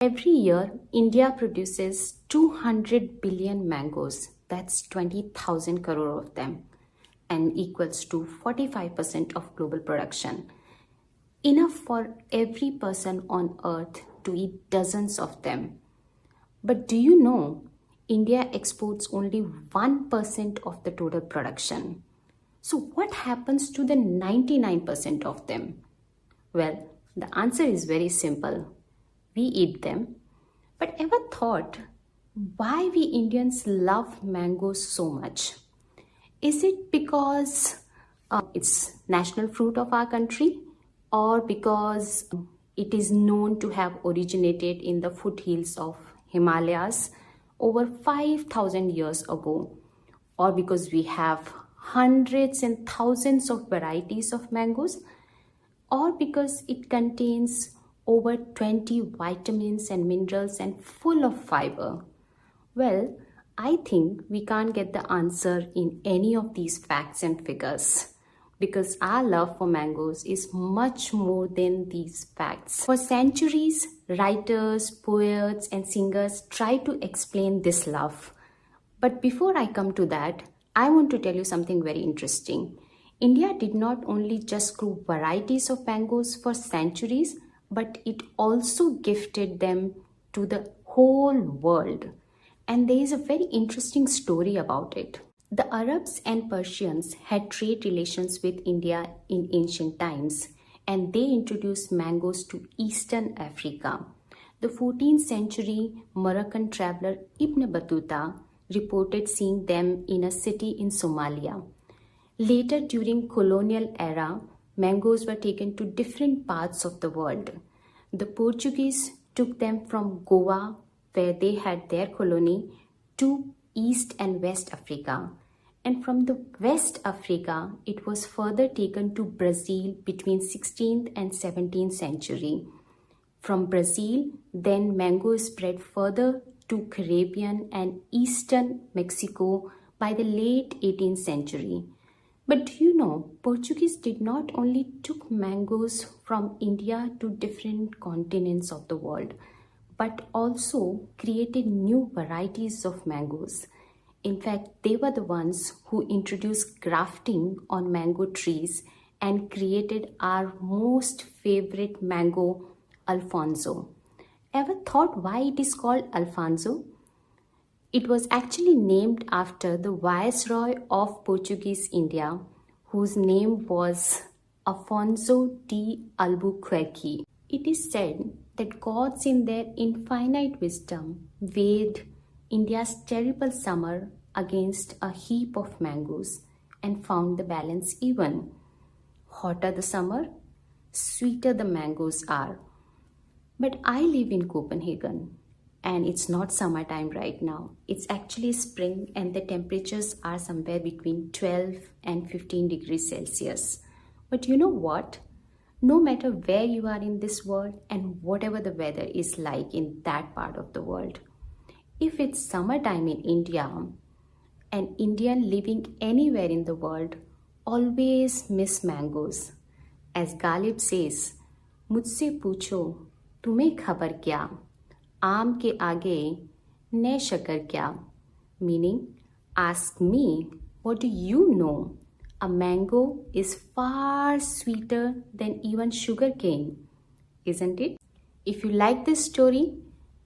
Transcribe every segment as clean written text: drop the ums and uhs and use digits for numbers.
Every year, India produces 200 billion mangoes. That's 20,000 crore of them, and equals to 45% of global production. Enough for every person on earth to eat dozens of them. But do you know, India exports only 1% of the total production. So what happens to the 99% of them? Well, the answer is very simple. We eat them. But ever thought why we Indians love mangoes so much? Is it because it's national fruit of our country, or because it is known to have originated in the foothills of Himalayas over 5,000 years ago, or because we have hundreds and thousands of varieties of mangoes, or because it contains over 20 vitamins and minerals and full of fiber? Well, I think we can't get the answer in any of these facts and figures, because our love for mangoes is much more than these facts. For centuries, writers, poets, and singers try to explain this love. But before I come to that, I want to tell you something very interesting. India did not only just grow varieties of mangoes for centuries, but it also gifted them to the whole world. And there is a very interesting story about it. The Arabs and Persians had trade relations with India in ancient times, and they introduced mangoes to Eastern Africa. The 14th century Moroccan traveler Ibn Battuta reported seeing them in a city in Somalia. Later, during colonial era, mangoes were taken to different parts of the world. The Portuguese took them from Goa, where they had their colony, to East and West Africa. And from the West Africa, it was further taken to Brazil between 16th and 17th century. From Brazil, then mango spread further to Caribbean and Eastern Mexico by the late 18th century. But do you know, Portuguese did not only took mangoes from India to different continents of the world, but also created new varieties of mangoes. In fact, they were the ones who introduced grafting on mango trees and created our most favorite mango, Alfonso. Ever thought why it is called Alfonso? It was actually named after the Viceroy of Portuguese India, whose name was Afonso de Albuquerque. It is said that gods in their infinite wisdom weighed India's terrible summer against a heap of mangoes and found the balance even. Hotter the summer, sweeter the mangoes are. But I live in Copenhagen, and it's not summertime right now. It's actually spring, and the temperatures are somewhere between 12 and 15 degrees Celsius. But you know what? No matter where you are in this world and whatever the weather is like in that part of the world, if it's summertime in India, an Indian living anywhere in the world always miss mangoes. As Ghalib says, मुझसे पूछो तुम्हें खबर क्या, आम के आगे न शक्कर क्या? Meaning, ask me, what do you know? A mango is far sweeter than even sugar cane, isn't it? If you like this story,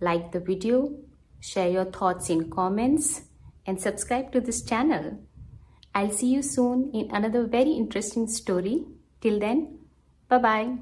like the video, share your thoughts in comments, and subscribe to this channel. I'll see you soon in another very interesting story. Till then, bye-bye.